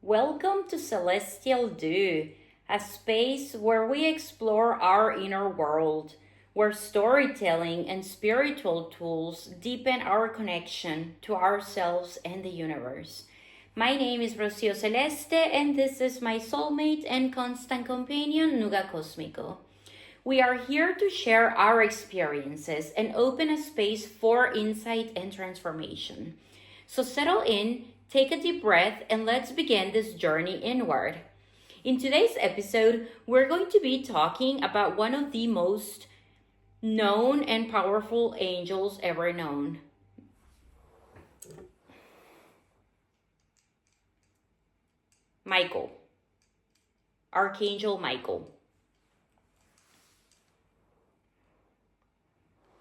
Welcome to Celestial Dew, a space where we explore our inner world, where storytelling and spiritual tools deepen our connection to ourselves and the universe. My name is Rocio Celeste, and this is my soulmate and constant companion, Nuga Cosmico. We are here to share our experiences and open a space for insight and transformation. So settle in, take a deep breath, and let's begin this journey inward. In today's episode, we're going to be talking about one of the most known and powerful angels ever known. Michael. Archangel Michael.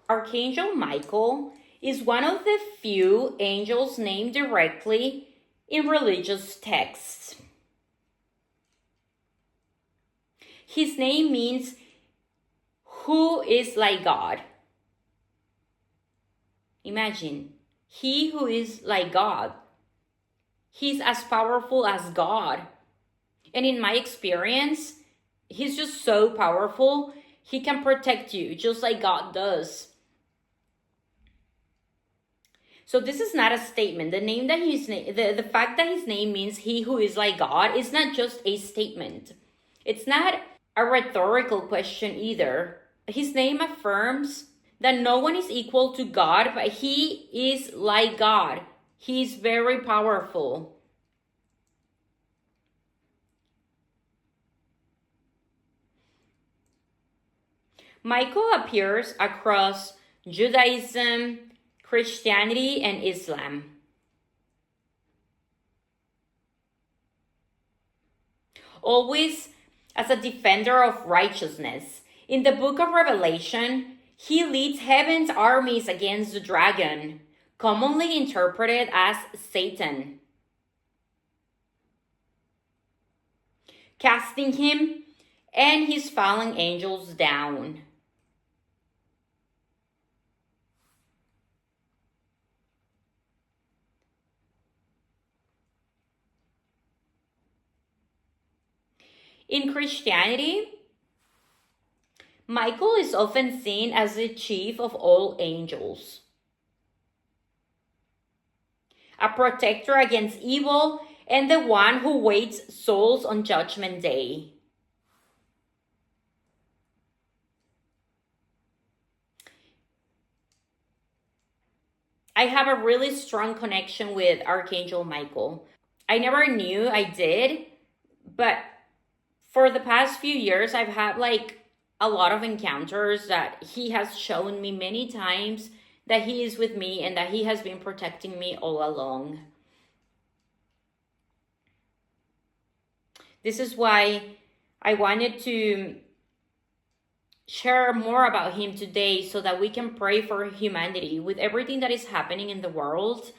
Archangel Michael is one of the few angels named directly in religious texts. His name means who is like God. Imagine, he who is like God. He's as powerful as God. And in my experience, he's just so powerful. He can protect you just like God does. So this is not a statement. The fact that his name means he who is like God is not just a statement. It's not a rhetorical question either. His name affirms that no one is equal to God, but he is like God. He is very powerful. Michael appears across Judaism, Christianity, and Islam. Always as a defender of righteousness. In the book of Revelation, he leads heaven's armies against the dragon, commonly interpreted as Satan, casting him and his fallen angels down. In Christianity, Michael is often seen as the chief of all angels, a protector against evil, and the one who waits souls on Judgment Day. I have a really strong connection with Archangel Michael. I never knew I did, but for the past few years, I've had a lot of encounters that he has shown me many times that he is with me and that he has been protecting me all along. This is why I wanted to share more about him today so that we can pray for humanity with everything that is happening in the world.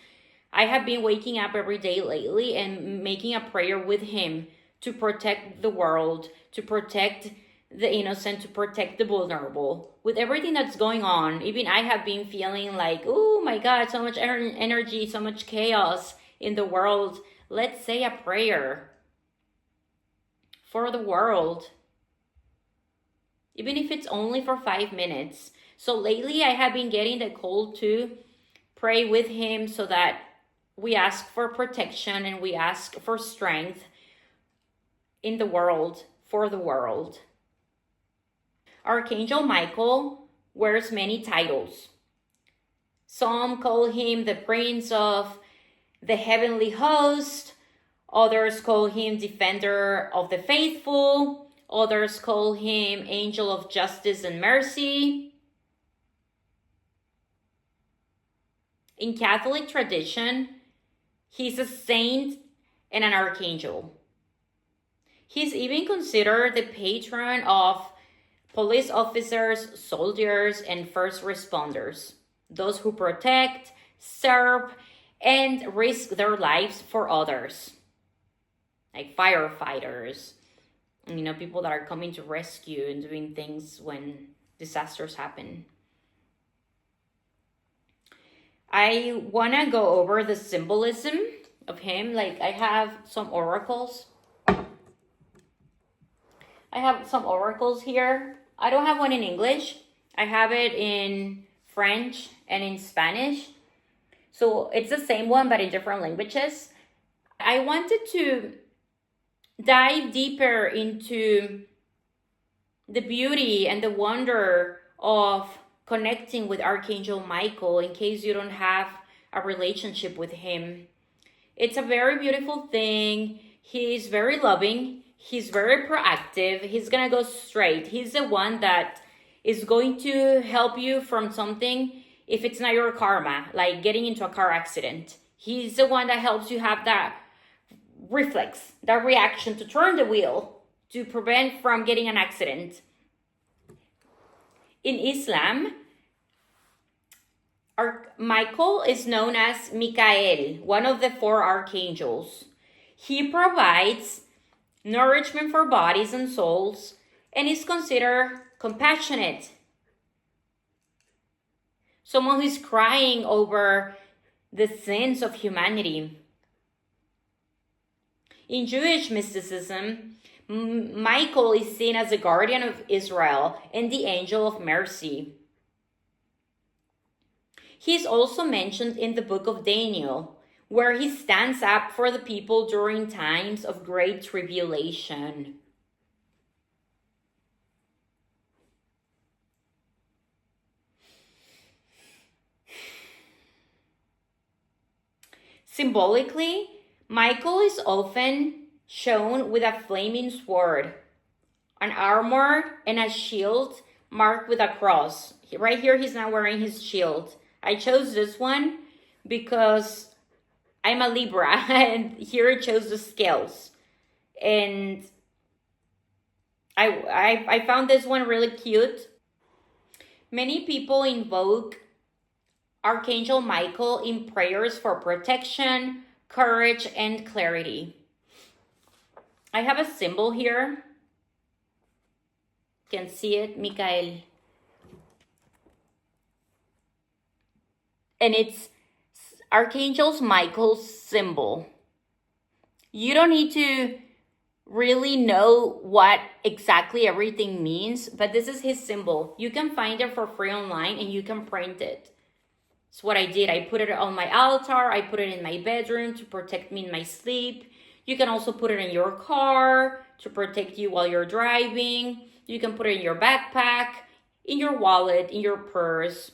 I have been waking up every day lately and making a prayer with him to protect the world, to protect the innocent, to protect the vulnerable. With everything that's going on, even I have been feeling like, oh my God, so much energy, so much chaos in the world. Let's say a prayer for the world, even if it's only for 5 minutes. So lately I have been getting the call to pray with him so that we ask for protection and we ask for strength in the world, for the world. Archangel Michael wears many titles. Some call him the Prince of the Heavenly Host. Others call him Defender of the Faithful. Others call him Angel of Justice and Mercy. In Catholic tradition, he's a saint and an archangel. He's even considered the patron of police officers, soldiers, and first responders, those who protect, serve, and risk their lives for others, like firefighters, people that are coming to rescue and doing things when disasters happen. I want to go over the symbolism of him. Like, I have some oracles. Here. I don't have one in English. I have it in French and in Spanish. So it's the same one, but in different languages. I wanted to dive deeper into the beauty and the wonder of connecting with Archangel Michael in case you don't have a relationship with him. It's a very beautiful thing. He's very loving. He's very proactive. He's going to go straight. He's the one that is going to help you from something if it's not your karma, like getting into a car accident. He's the one that helps you have that reflex, that reaction to turn the wheel to prevent from getting an accident. In Islam, Michael is known as Michael, one of the 4 archangels. He provides nourishment for bodies and souls and is considered compassionate. Someone who's crying over the sins of humanity. In Jewish mysticism, Michael is seen as the guardian of Israel and the angel of mercy. He is also mentioned in the book of Daniel, where he stands up for the people during times of great tribulation. Symbolically, Michael is often shown with a flaming sword, an armor, and a shield marked with a cross. Right here, he's not wearing his shield. I chose this one because I'm a Libra, and here it shows the scales. And I found this one really cute. Many people invoke Archangel Michael in prayers for protection, courage, and clarity. I have a symbol here. You can see it, Michael. And it's Archangel Michael's symbol. You don't need to really know what exactly everything means, but this is his symbol. You can find it for free online and you can print it. It's what I did. I put it on my altar. I put it in my bedroom to protect me in my sleep. You can also put it in your car to protect you while you're driving. You can put it in your backpack, in your wallet, in your purse.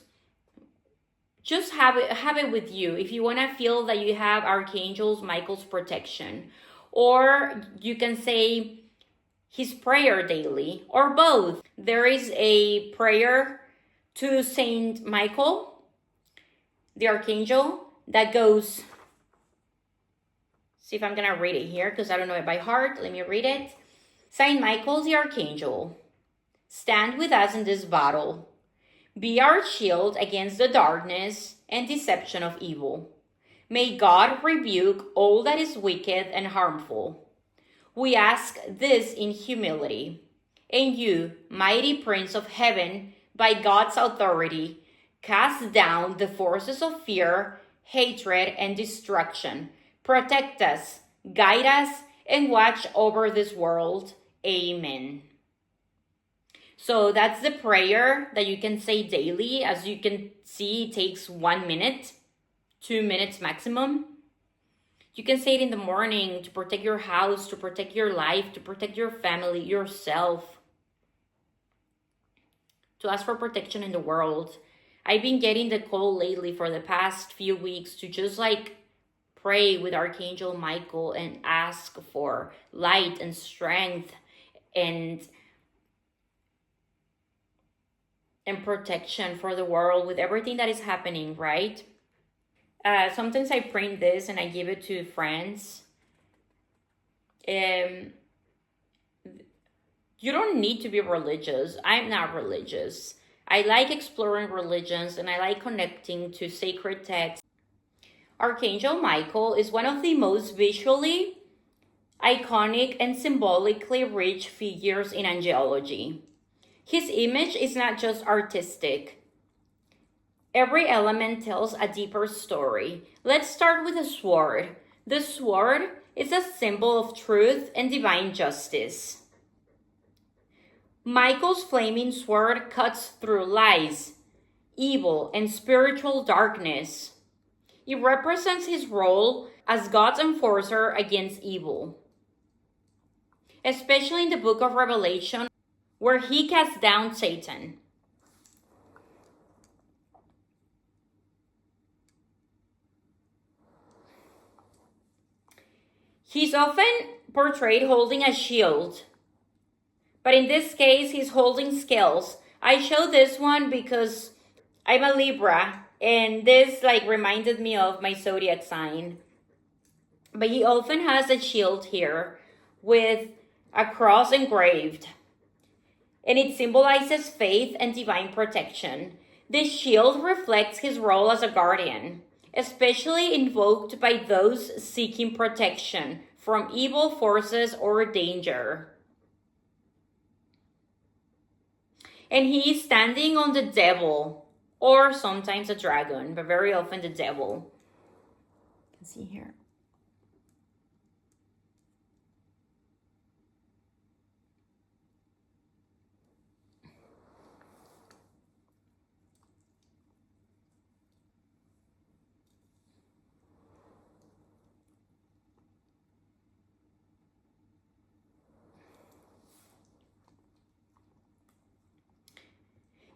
Just have it with you if you want to feel that you have Archangel Michael's protection. Or you can say his prayer daily, or both. There is a prayer to Saint Michael, the Archangel, that goes, see if I'm going to read it here because I don't know it by heart. Let me read it. Saint Michael the Archangel, stand with us in this battle. Be our shield against the darkness and deception of evil. May God rebuke all that is wicked and harmful. We ask this in humility. And you, mighty Prince of Heaven, by God's authority, cast down the forces of fear, hatred, and destruction. Protect us, guide us, and watch over this world. Amen. So that's the prayer that you can say daily. As you can see, it takes 1 minute, 2 minutes maximum. You can say it in the morning to protect your house, to protect your life, to protect your family, yourself. To ask for protection in the world. I've been getting the call lately for the past few weeks to just pray with Archangel Michael and ask for light and strength and protection for the world with everything that is happening, right? Sometimes I print this and I give it to friends. You don't need to be religious. I'm not religious. I like exploring religions and I like connecting to sacred texts. Archangel Michael is one of the most visually iconic and symbolically rich figures in angelology. His image is not just artistic. Every element tells a deeper story. Let's start with a sword. The sword is a symbol of truth and divine justice. Michael's flaming sword cuts through lies, evil, and spiritual darkness. It represents his role as God's enforcer against evil, especially in the book of Revelation, where he casts down Satan. He's often portrayed holding a shield, but in this case, he's holding scales. I show this one because I'm a Libra, and this reminded me of my zodiac sign. But he often has a shield here with a cross engraved, and it symbolizes faith and divine protection. This shield reflects his role as a guardian, especially invoked by those seeking protection from evil forces or danger. And he is standing on the devil, or sometimes a dragon, but very often the devil. You can see here.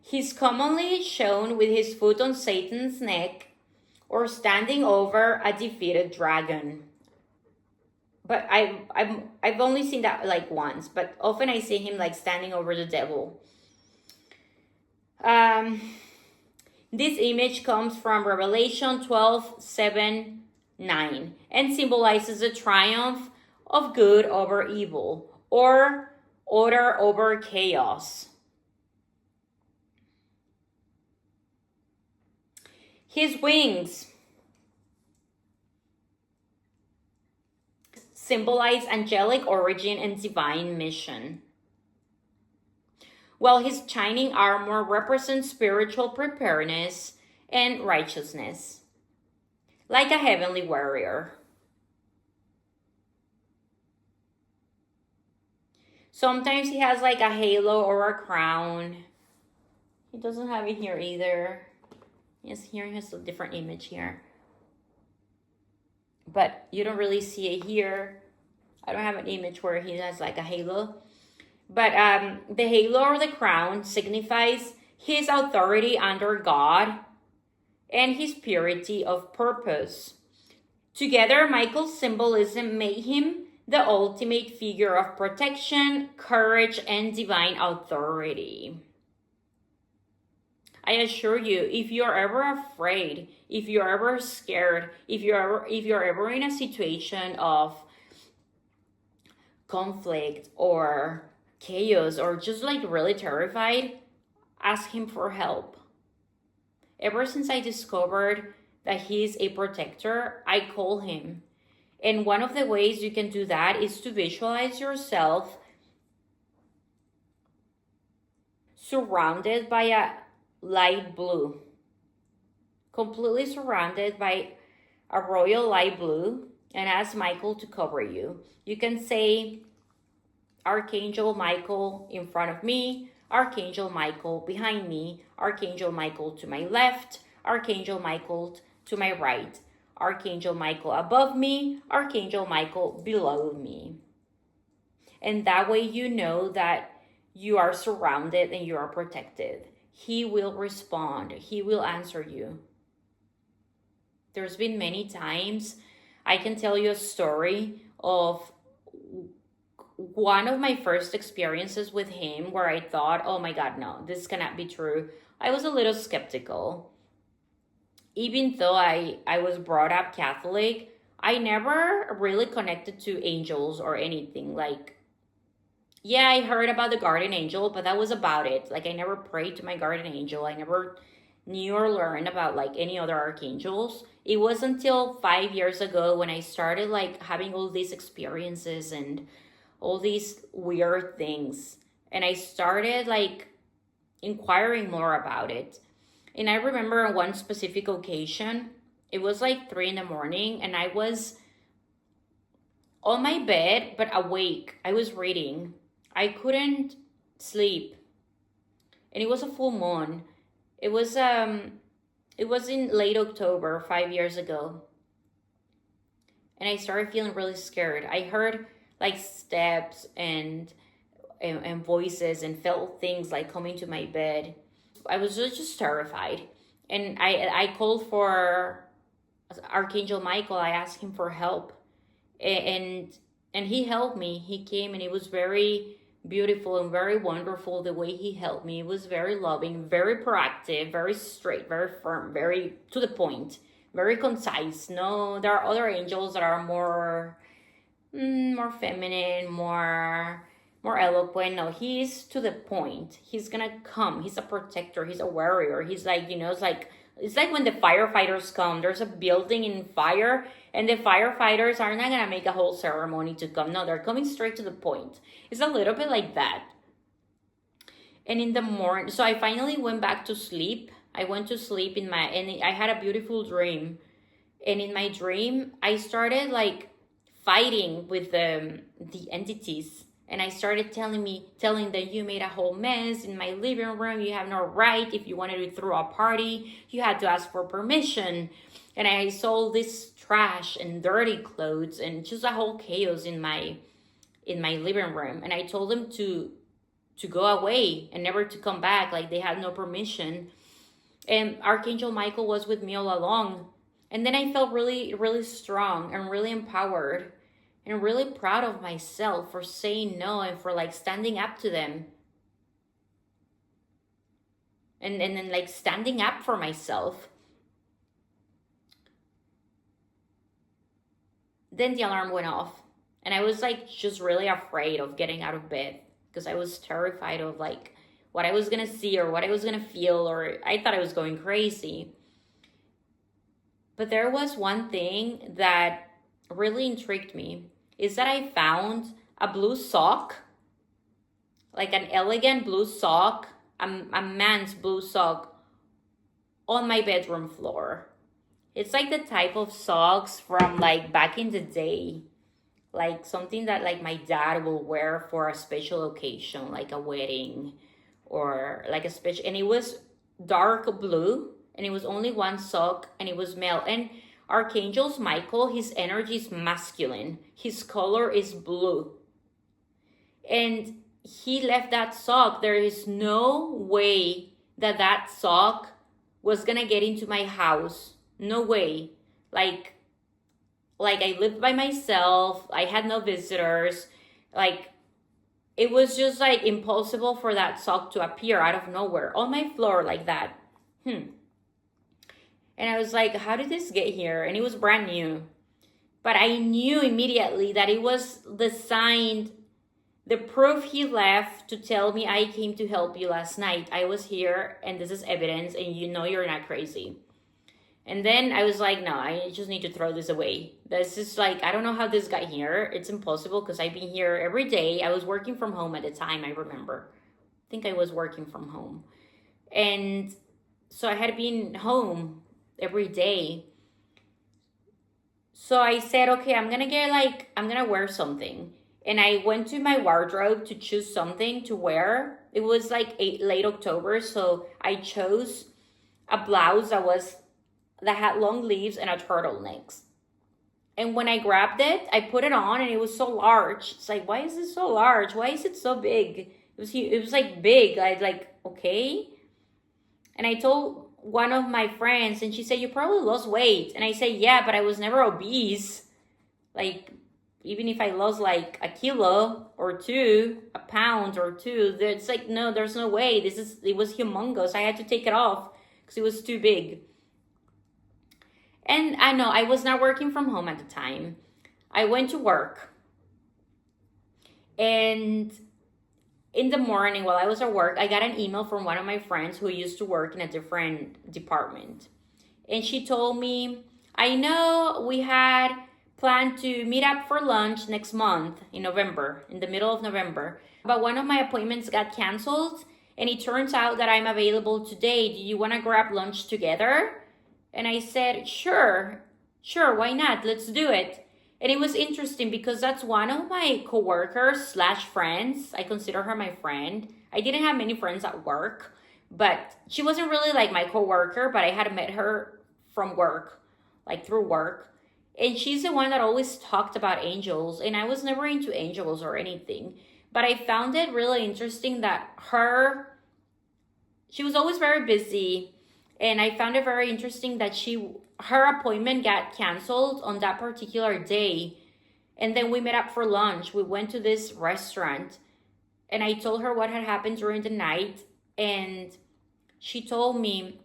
He's commonly shown with his foot on Satan's neck or standing over a defeated dragon. But I've only seen that once, but often I see him standing over the devil. This image comes from Revelation 12:7-9 and symbolizes the triumph of good over evil, or order over chaos. His wings symbolize angelic origin and divine mission, while his shining armor represents spiritual preparedness and righteousness, like a heavenly warrior. Sometimes he has a halo or a crown. He doesn't have it here either. Yes, here he has a different image here. But you don't really see it here. I don't have an image where he has a halo. But the halo or the crown signifies his authority under God and his purity of purpose. Together, Michael's symbolism made him the ultimate figure of protection, courage, and divine authority. I assure you, if you're ever afraid, if you're ever scared, if you're ever in a situation of conflict or chaos or just really terrified, ask him for help. Ever since I discovered that he's a protector, I call him. And one of the ways you can do that is to visualize yourself surrounded by a light blue, completely surrounded by a royal light blue, and ask Michael to cover you. You can say, Archangel Michael in front of me, Archangel Michael behind me, Archangel Michael to my left, Archangel Michael to my right, Archangel Michael above me, Archangel Michael below me. And that way you know that you are surrounded and you are protected. He will respond. He will answer you. There's been many times I can tell you a story of one of my first experiences with him where I thought, oh my God, no, this cannot be true. I was a little skeptical. Even though I was brought up Catholic, I never really connected to angels or anything. Yeah, I heard about the guardian angel, but that was about it. I never prayed to my guardian angel. I never knew or learned about any other archangels. It was until 5 years ago when I started having all these experiences and all these weird things. And I started inquiring more about it. And I remember on one specific occasion, it was 3 a.m, and I was on my bed, but awake. I was reading. I couldn't sleep. And it was a full moon. It was in late October 5 years ago. And I started feeling really scared. I heard like steps and voices and felt things like coming to my bed. I was just terrified. And I called for Archangel Michael. I asked him for help. And he helped me. He came, and it was very beautiful and very wonderful the way he helped me. It was very loving, very proactive, very straight, very firm, very to the point, very concise. No, there are other angels that are more feminine, more eloquent. No, he's to the point. He's gonna come. He's a protector. He's a warrior. He's like, it's like when the firefighters come. There's a building in fire, and the firefighters are not gonna make a whole ceremony to come. No, they're coming straight to the point. It's a little bit like that. And in the morning, so I finally went back to sleep. I went to sleep and I had a beautiful dream. And in my dream, I started like fighting with the entities. And I started telling that you made a whole mess in my living room. You have no right. If you wanted to throw a party, you had to ask for permission. And I saw this trash and dirty clothes and just a whole chaos in my living room. And I told them to go away and never to come back. Like they had no permission. And Archangel Michael was with me all along. And then I felt really, really strong and really empowered. And really proud of myself for saying no and for like standing up to them. And then like standing up for myself. Then the alarm went off. And I was like just really afraid of getting out of bed. Because I was terrified of like what I was going to see or what I was going to feel. Or I thought I was going crazy. But there was one thing that really intrigued me, is that I found a blue sock, like an elegant blue sock, a man's blue sock, on my bedroom floor. It's like the type of socks from like back in the day, like something that like my dad will wear for a special occasion, like a wedding or like a special, and it was dark blue, and it was only one sock, and it was male. And Archangel Michael, his energy is masculine. His color is blue. And he left that sock. There is no way that sock was going to get into my house. No way. Like I lived by myself. I had no visitors. Like, it was just like impossible for that sock to appear out of nowhere on my floor like that. And I was like, how did this get here? And it was brand new. But I knew immediately that it was the sign, the proof he left to tell me I came to help you last night. I was here and this is evidence and you know you're not crazy. And then I was like, no, I just need to throw this away. This is like, I don't know how this got here. It's impossible because I've been here every day. I was working from home at the time, I remember. I think I was working from home. And so I had been home every day. So I said, okay, I'm gonna wear something. And I went to my wardrobe to choose something to wear. It was like late October, so I chose a blouse that had long sleeves and a turtleneck. And when I grabbed it, I put it on and it was so large. It's like, why is it so large? Why is it so big? It was like big. I like, okay. And I told one of my friends, and she said, you probably lost weight. And I said, yeah, but I was never obese. Like, even if I lost like a kilo or two, a pound or two, it's like, no, there's no way. It was humongous. I had to take it off because it was too big. And I know I was not working from home at the time. I went to work. And in the morning while I was at work, I got an email from one of my friends who used to work in a different department. And she told me, I know we had planned to meet up for lunch next month in November, in the middle of November. But one of my appointments got canceled. And it turns out that I'm available today. Do you want to grab lunch together? And I said, sure, why not? Let's do it. And it was interesting because that's one of my coworkers slash friends. I consider her my friend. I didn't have many friends at work, but she wasn't really like my coworker, but I had met her from work, like through work. And she's the one that always talked about angels, and I was never into angels or anything. But I found it really interesting that she was always very busy, and I found it very interesting that her appointment got canceled on that particular day. And then we met up for lunch. We went to this restaurant, and I told her what had happened during the night, and she told me,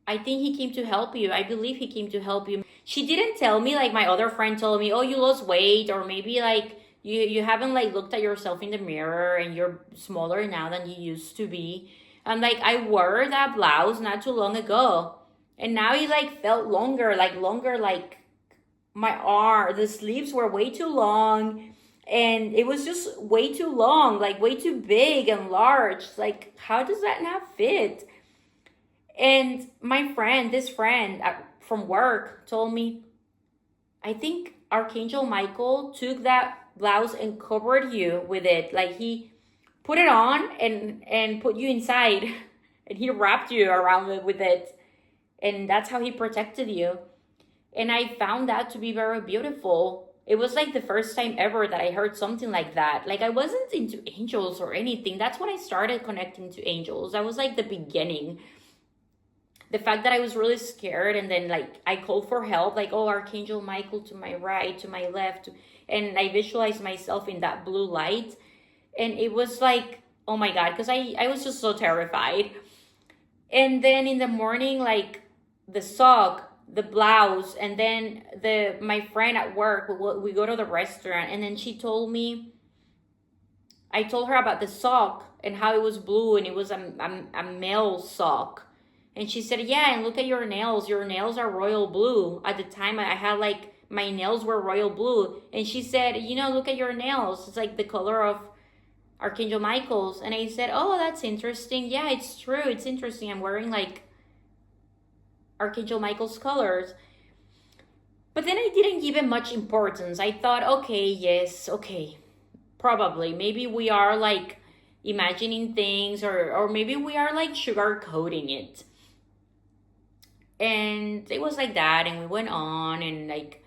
I think he came to help you. I believe he came to help you. She didn't tell me like my other friend told me, oh, you lost weight, or maybe like you haven't like looked at yourself in the mirror and you're smaller now than you used to be. And like I wore that blouse not too long ago, and now it like felt longer, like the sleeves were way too long, and it was just way too long, like way too big and large. Like, how does that not fit? And this friend from work told me, I think Archangel Michael took that blouse and covered you with it. Like he put it on and put you inside, and he wrapped you around it with it. And that's how he protected you. And I found that to be very beautiful. It was like the first time ever that I heard something like that. Like I wasn't into angels or anything. That's when I started connecting to angels. That was like the beginning. The fact that I was really scared, and then like I called for help, like, oh, Archangel Michael to my right, to my left. And I visualized myself in that blue light. And it was like, oh my God, because I was just so terrified. And then in the morning, like the sock, the blouse, and then my friend at work, we go to the restaurant, and then I told her about the sock and how it was blue, and it was a male sock. And she said, yeah, and look at your nails. Your nails are royal blue. At the time, I had like, my nails were royal blue. And she said, look at your nails. It's like the color of Archangel Michael's. And I said, oh, that's interesting. Yeah, it's true. It's interesting. I'm wearing like Archangel Michael's colors. But then I didn't give it much importance. I thought, okay, yes, okay, probably. Maybe we are like imagining things, or maybe we are like sugarcoating it. And it was like that, and we went on, and like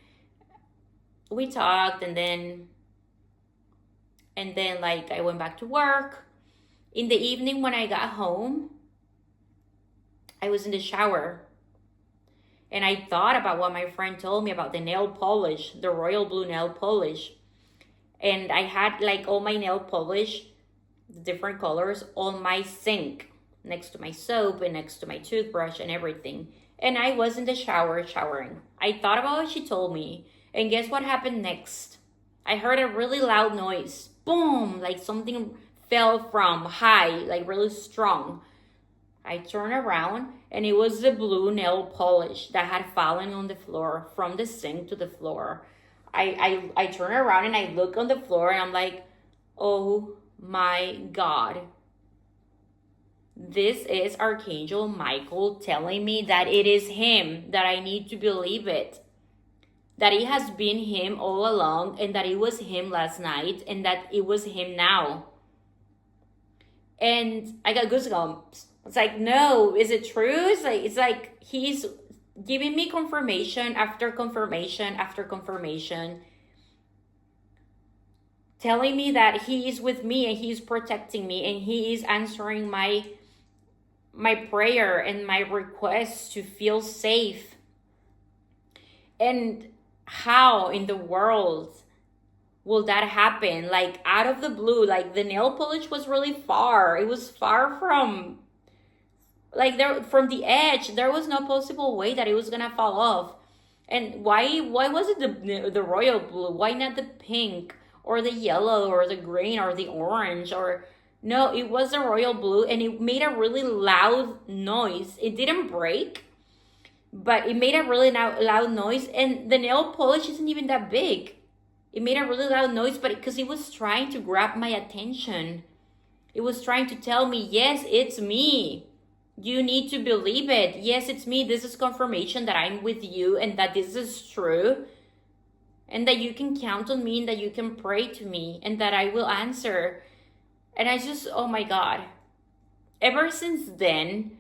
we talked, and then like I went back to work. In the evening when I got home, I was in the shower, and I thought about what my friend told me about the nail polish, the royal blue nail polish. And I had like all my nail polish, the different colors, on my sink next to my soap and next to my toothbrush and everything. And I was in the shower showering. I thought about what she told me. And guess what happened next? I heard a really loud noise. Boom! Like something fell from high, like really strong. I turned around, and it was the blue nail polish that had fallen on the floor from the sink to the floor. I turn around and I look on the floor, and I'm like, oh my God. This is Archangel Michael telling me that it is him, that I need to believe it. That it has been him all along, and that it was him last night, and that it was him now. And I got goosebumps. It's like, no, is it true? It's like he's giving me confirmation after confirmation after confirmation, telling me that he is with me and he's protecting me and he is answering my prayer and my request to feel safe. And how in the world will that happen? Like out of the blue, like the nail polish was really far. It was far from, like there, from the edge. There was no possible way that it was gonna fall off. And why was it the royal blue? Why not the pink or the yellow or the green or the orange? Or no, it was the royal blue, and it made a really loud noise. It didn't break, but it made a really loud noise. And the nail polish isn't even that big. It made a really loud noise, but because it was trying to grab my attention. It was trying to tell me, yes, it's me. You need to believe it. Yes, it's me. This is confirmation that I'm with you and that this is true. and that you can count on me, and that you can pray to me, and that I will answer. And I just, oh my God. Ever since then,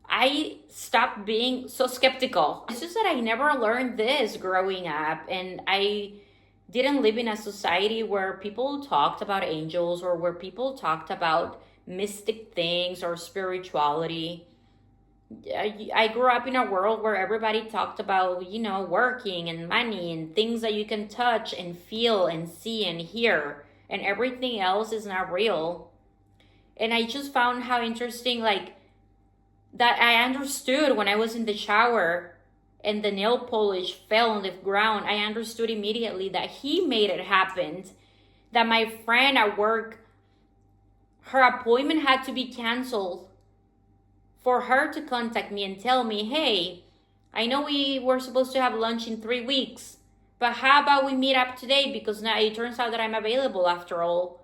I stopped being so skeptical. It's just that I never learned this growing up, and I didn't live in a society where people talked about angels or where people talked about mystic things or spirituality. I grew up in a world where everybody talked about, working and money and things that you can touch and feel and see and hear, and everything else is not real. And I just found how interesting, like, that I understood when I was in the shower and the nail polish fell on the ground. I understood immediately that he made it happen. That my friend at work, her appointment had to be canceled for her to contact me and tell me, hey, I know we were supposed to have lunch in 3 weeks, but how about we meet up today, because now it turns out that I'm available after all.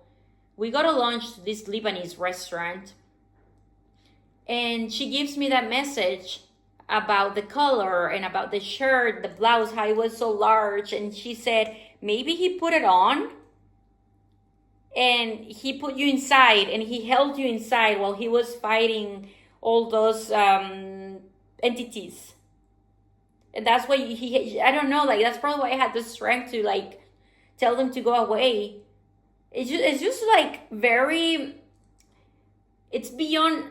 We go to lunch to this Lebanese restaurant, and she gives me that message about the color and about the shirt, the blouse, how it was so large. And she said, maybe he put it on and he put you inside and he held you inside while he was fighting all those entities. And that's why I don't know, like, that's probably why I had the strength to, like, tell them to go away. It's just like it's beyond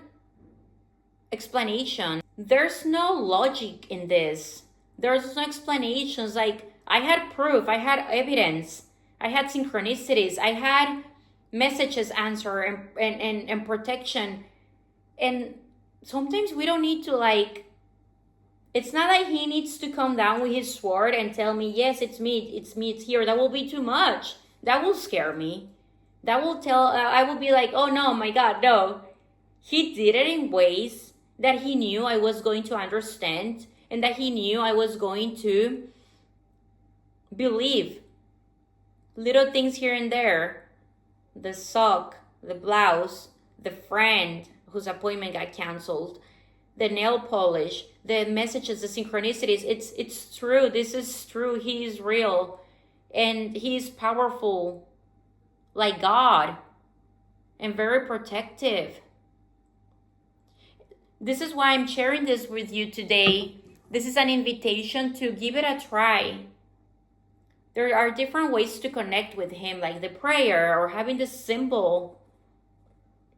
explanation. There's no logic in this. There's no explanations. Like, I had proof, I had evidence, I had synchronicities, I had messages answer and protection. And sometimes we don't need to, like, it's not like he needs to come down with his sword and tell me, yes, it's me, it's here. That will be too much. That will scare me. That will I will be like, oh no, my God, no. He did it in ways that he knew I was going to understand, and that he knew I was going to believe. Little things here and there. The sock, the blouse, the friend whose appointment got canceled, the nail polish, the messages, the synchronicities. It's true. This is true. He is real. And he is powerful, like God, and very protective. This is why I'm sharing this with you today. This is an invitation to give it a try. There are different ways to connect with him, like the prayer or having the symbol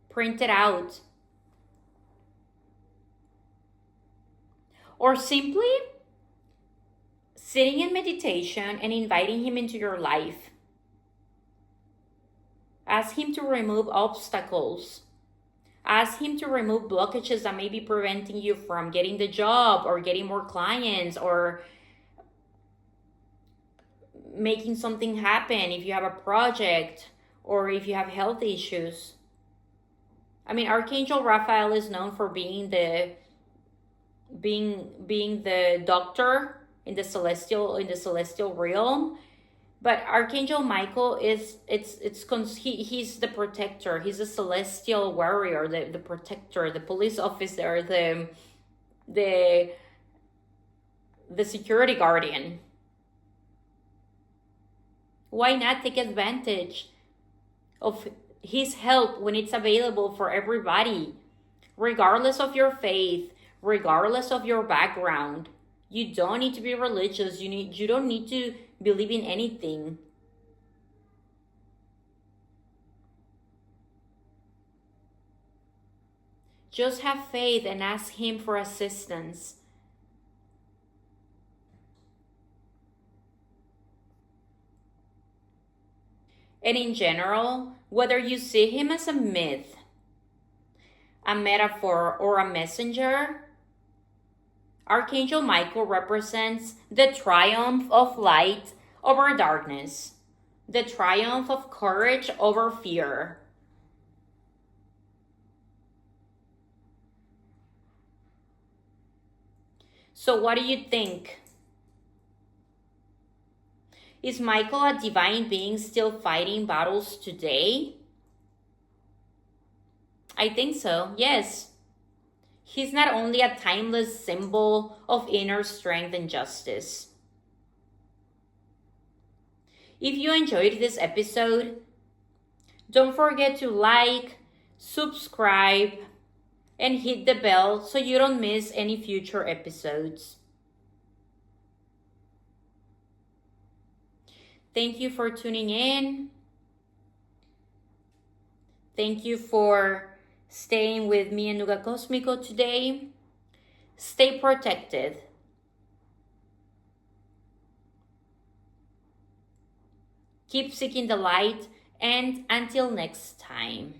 printed out. Or simply sitting in meditation and inviting him into your life. Ask him to remove obstacles. Ask him to remove blockages that may be preventing you from getting the job or getting more clients or making something happen if you have a project or if you have health issues. I mean, Archangel Raphael is known for being the doctor in the celestial realm, but Archangel Michael he's the protector. He's a celestial warrior, the protector, the police officer, the security guardian. Why not take advantage of his help when it's available for everybody, regardless of your faith, regardless of your background? You don't need to be religious. You don't need to believe in anything. Just have faith and ask him for assistance. And in general, whether you see him as a myth, a metaphor, or a messenger, Archangel Michael represents the triumph of light over darkness, the triumph of courage over fear. So what do you think? Is Michael a divine being still fighting battles today? I think so, yes. He's not only a timeless symbol of inner strength and justice. If you enjoyed this episode, don't forget to like, subscribe, and hit the bell so you don't miss any future episodes. Thank you for tuning in. Thank you for staying with me and Nuga Cosmico today. Stay protected. Keep seeking the light, and until next time.